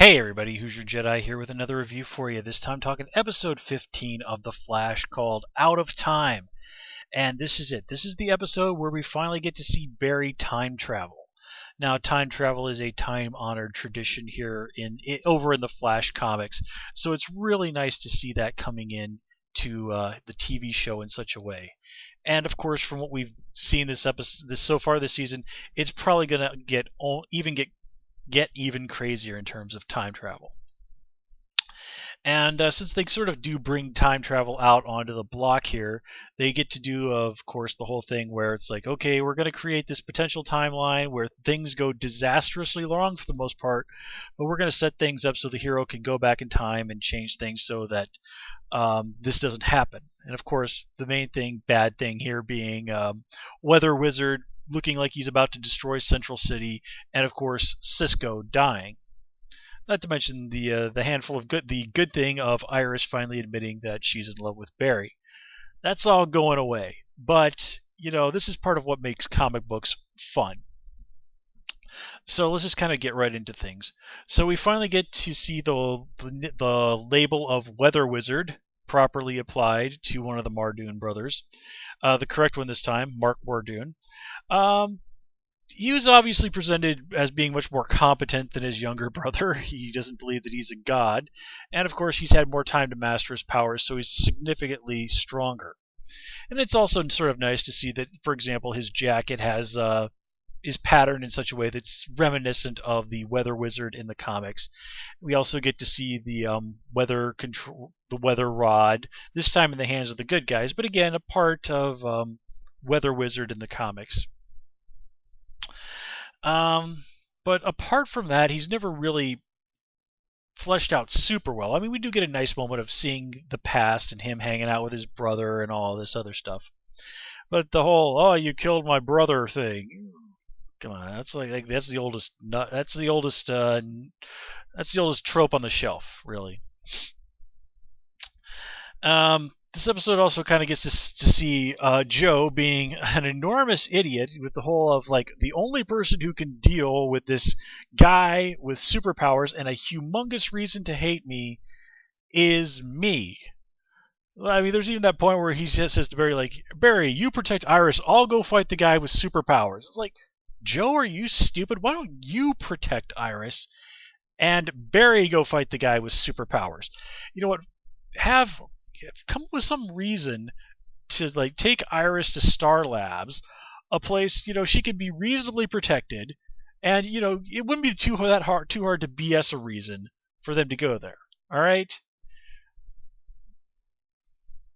Hey everybody, Who's Your Jedi here with another review for you. This time talking episode 15 of The Flash called Out of Time. And this is it. This is the episode where we finally get to see Barry time travel. Now, time travel is a time-honored tradition here over in the Flash comics, so it's really nice to see that coming in to the TV show in such a way. And of course, from what we've seen this so far this season, it's probably gonna get even crazier in terms of time travel. And since they sort of do bring time travel out onto the block here, they get to do, of course, the whole thing where it's like, okay, we're going to create this potential timeline where things go disastrously wrong for the most part, but we're going to set things up so the hero can go back in time and change things so that this doesn't happen. And of course, the main bad thing here being Weather Wizard looking like he's about to destroy Central City, and of course, Cisco dying. Not to mention the good thing of Iris finally admitting that she's in love with Barry. That's all going away. But this is part of what makes comic books fun. So let's just kind of get right into things. So we finally get to see the label of Weather Wizard properly applied to one of the Mardoon brothers. The correct one this time, Mark Wardoon. He was obviously presented as being much more competent than his younger brother. He doesn't believe that he's a god. And of course, he's had more time to master his powers, so he's significantly stronger. And it's also sort of nice to see that, for example, his jacket is patterned in such a way that's reminiscent of the Weather Wizard in the comics. We also get to see the weather rod, this time in the hands of the good guys, but again, a part of Weather Wizard in the comics. But apart from that, he's never really fleshed out super well. I mean, we do get a nice moment of seeing the past and him hanging out with his brother and all this other stuff. But the whole "oh, you killed my brother" thing, come on, that's that's the oldest trope on the shelf, really. This episode also kind of gets to see Joe being an enormous idiot with the whole of the only person who can deal with this guy with superpowers and a humongous reason to hate me is me. I mean, there's even that point where he just says to Barry, Barry, you protect Iris, I'll go fight the guy with superpowers. It's like, Joe, are you stupid? Why don't you protect Iris and Barry go fight the guy with superpowers? You know what? Come up with some reason to take Iris to Star Labs, a place she could be reasonably protected, and it wouldn't be too hard to BS a reason for them to go there. All right.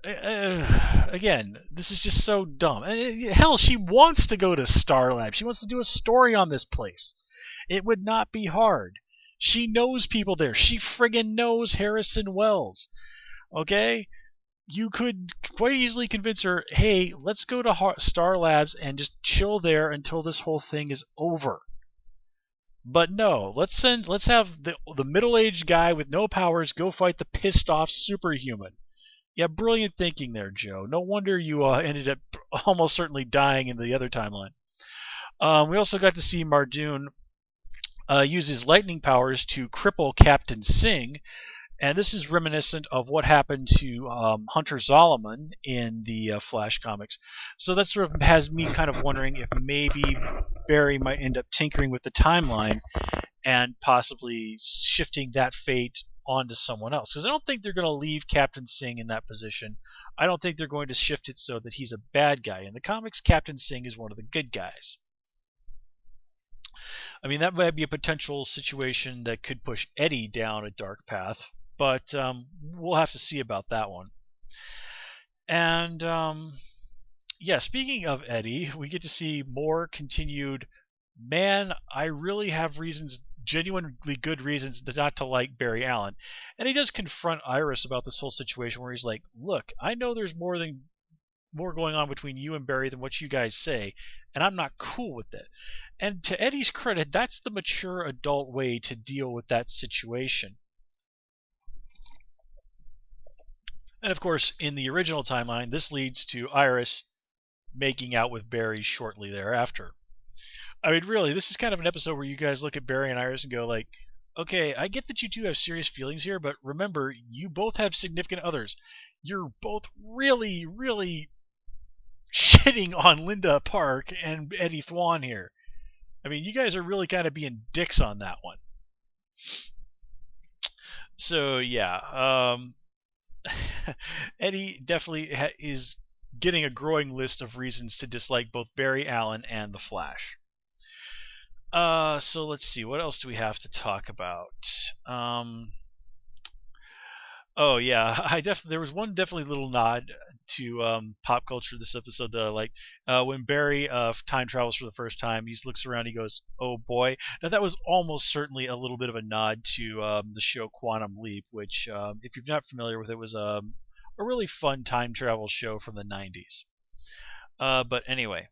Again, this is just so dumb. And hell, she wants to go to Star Labs. She wants to do a story on this place. It would not be hard. She knows people there. She friggin' knows Harrison Wells. Okay? You could quite easily convince her, hey, let's go to Star Labs and just chill there until this whole thing is over. But no, let's have the middle-aged guy with no powers go fight the pissed-off superhuman. Yeah, brilliant thinking there, Joe. No wonder you ended up almost certainly dying in the other timeline. We also got to see Mardoon use his lightning powers to cripple Captain Singh. And this is reminiscent of what happened to Hunter Zolomon in the Flash comics. So that sort of has me kind of wondering if maybe Barry might end up tinkering with the timeline and possibly shifting that fate onto someone else. Because I don't think they're going to leave Captain Singh in that position. I don't think they're going to shift it so that he's a bad guy. In the comics, Captain Singh is one of the good guys. I mean, that might be a potential situation that could push Eddie down a dark path. But we'll have to see about that one. And yeah, speaking of Eddie, we get to see more continued, man, I really have genuinely good reasons not to like Barry Allen. And he does confront Iris about this whole situation where he's like, look, I know there's more going on between you and Barry than what you guys say, and I'm not cool with it. And to Eddie's credit, that's the mature adult way to deal with that situation. And of course, in the original timeline, this leads to Iris making out with Barry shortly thereafter. I mean, really, this is kind of an episode where you guys look at Barry and Iris and go okay, I get that you two have serious feelings here, but remember, you both have significant others. You're both really, really shitting on Linda Park and Eddie Thwan here. I mean, you guys are really kind of being dicks on that one. So yeah, Eddie definitely is getting a growing list of reasons to dislike both Barry Allen and the Flash. So let's see, what else do we have to talk about? Oh yeah, there was one definitely little nod to pop culture this episode that I like. When Barry time travels for the first time, he looks around, he goes, "Oh boy!" Now that was almost certainly a little bit of a nod to the show Quantum Leap, which, if you're not familiar with it, was a really fun time travel show from the '90s. But anyway,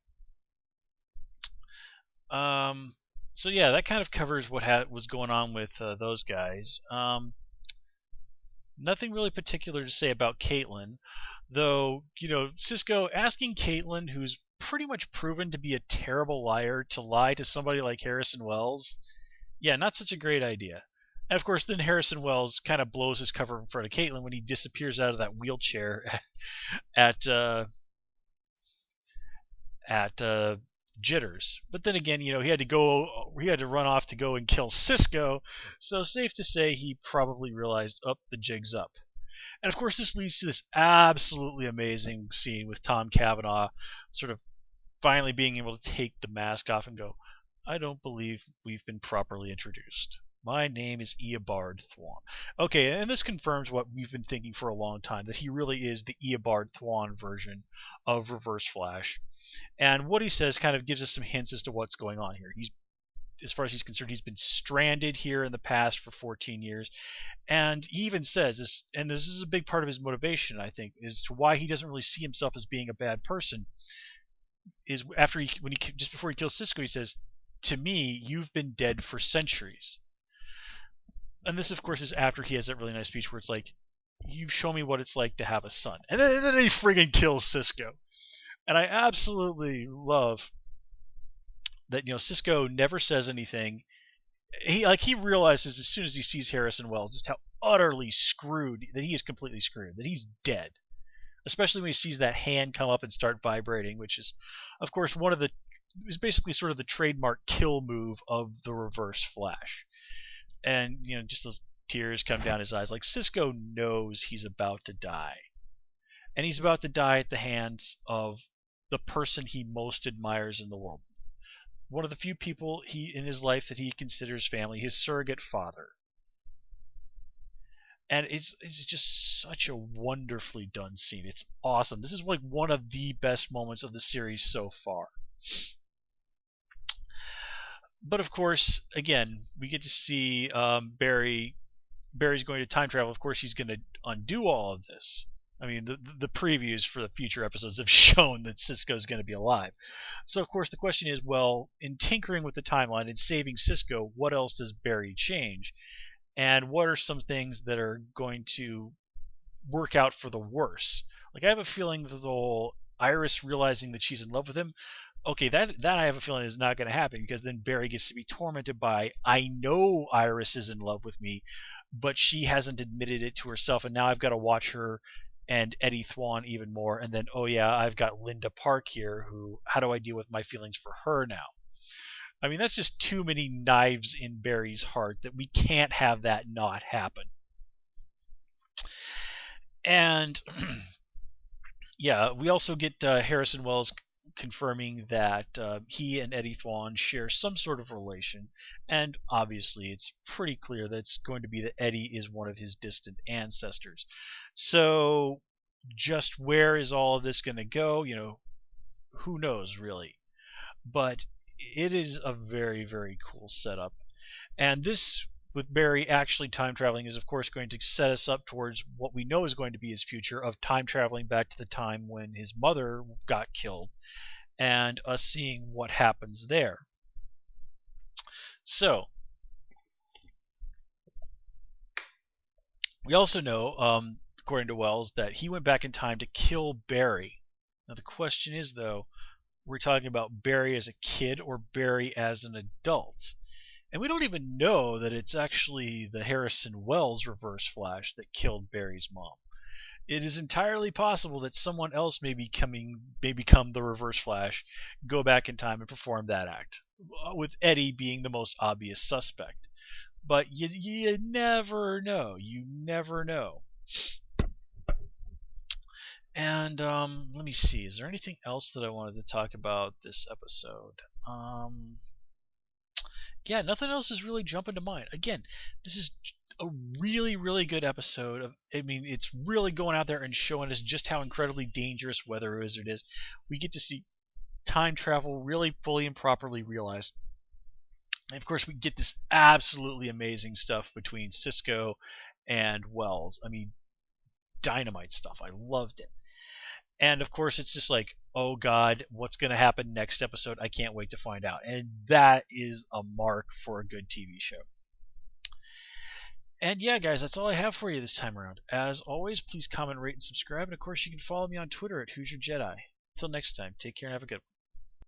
um, so yeah, that kind of covers what was going on with those guys. Nothing really particular to say about Caitlin, though, Cisco asking Caitlin, who's pretty much proven to be a terrible liar, to lie to somebody like Harrison Wells, yeah, not such a great idea. And of course, then Harrison Wells kind of blows his cover in front of Caitlin when he disappears out of that wheelchair at at Jitters. But then again, he had to run off to go and kill Cisco, so safe to say he probably realized, oh, the jig's up. And of course, this leads to this absolutely amazing scene with Tom Cavanaugh sort of finally being able to take the mask off and go, "I don't believe we've been properly introduced. My name is Eobard Thawne." Okay, and this confirms what we've been thinking for a long time, that he really is the Eobard Thawne version of Reverse Flash. And what he says kind of gives us some hints as to what's going on here. As far as he's concerned, he's been stranded here in the past for 14 years. And he even says this, and this is a big part of his motivation, I think, is to why he doesn't really see himself as being a bad person. Is just before he kills Cisco, he says, "To me, you've been dead for centuries." And this, of course, is after he has that really nice speech where it's like, "You've shown me what it's like to have a son," and then he friggin' kills Cisco. And I absolutely love that Cisco never says anything. He realizes as soon as he sees Harrison Wells just how utterly screwed, that he is completely screwed, that he's dead. Especially when he sees that hand come up and start vibrating, which is, of course, is basically sort of the trademark kill move of the Reverse Flash. And just those tears come down his eyes. Like, Cisco knows he's about to die, and he's about to die at the hands of the person he most admires in the world. One of the few people in his life that he considers family, his surrogate father. And it's just such a wonderfully done scene. It's awesome. This is like one of the best moments of the series so far. But of course, again, we get to see Barry's going to time travel. Of course, he's going to undo all of this. I mean, the previews for the future episodes have shown that Cisco's going to be alive. So, of course, the question is, well, in tinkering with the timeline and saving Cisco, what else does Barry change? And what are some things that are going to work out for the worse? Like, I have a feeling that the whole Iris realizing that she's in love with him, okay, that I have a feeling is not going to happen, because then Barry gets to be tormented by, I know Iris is in love with me, but she hasn't admitted it to herself, and now I've got to watch her and Eddie Thawne even more. And then, oh yeah, I've got Linda Park here, how do I deal with my feelings for her now? I mean, that's just too many knives in Barry's heart that we can't have that not happen. And yeah, we also get Harrison Wells confirming that he and Eddie Thawne share some sort of relation, and obviously it's pretty clear that it's going to be that Eddie is one of his distant ancestors. So just where is all of this going to go? Who knows really? But it is a very, very cool setup. And this, with Barry actually time traveling, is of course going to set us up towards what we know is going to be his future of time traveling back to the time when his mother got killed, and us seeing what happens there. So we also know, according to Wells, that he went back in time to kill Barry. Now the question is, though, we're talking about Barry as a kid or Barry as an adult. And we don't even know that it's actually the Harrison Wells Reverse Flash that killed Barry's mom. It is entirely possible that someone else may become the Reverse Flash, go back in time and perform that act, with Eddie being the most obvious suspect. But you never know. You never know. And let me see. Is there anything else that I wanted to talk about this episode? Yeah, nothing else is really jumping to mind. Again, this is a really, really good episode. I mean, it's really going out there and showing us just how incredibly dangerous Weather Wizard is. We get to see time travel really fully and properly realized. And of course, we get this absolutely amazing stuff between Cisco and Wells. I mean, dynamite stuff. I loved it. And of course, it's just like, oh God, what's going to happen next episode? I can't wait to find out. And that is a mark for a good TV show. And yeah, guys, that's all I have for you this time around. As always, please comment, rate, and subscribe. And of course, you can follow me on Twitter at Who's Your Jedi. Until next time, take care and have a good one.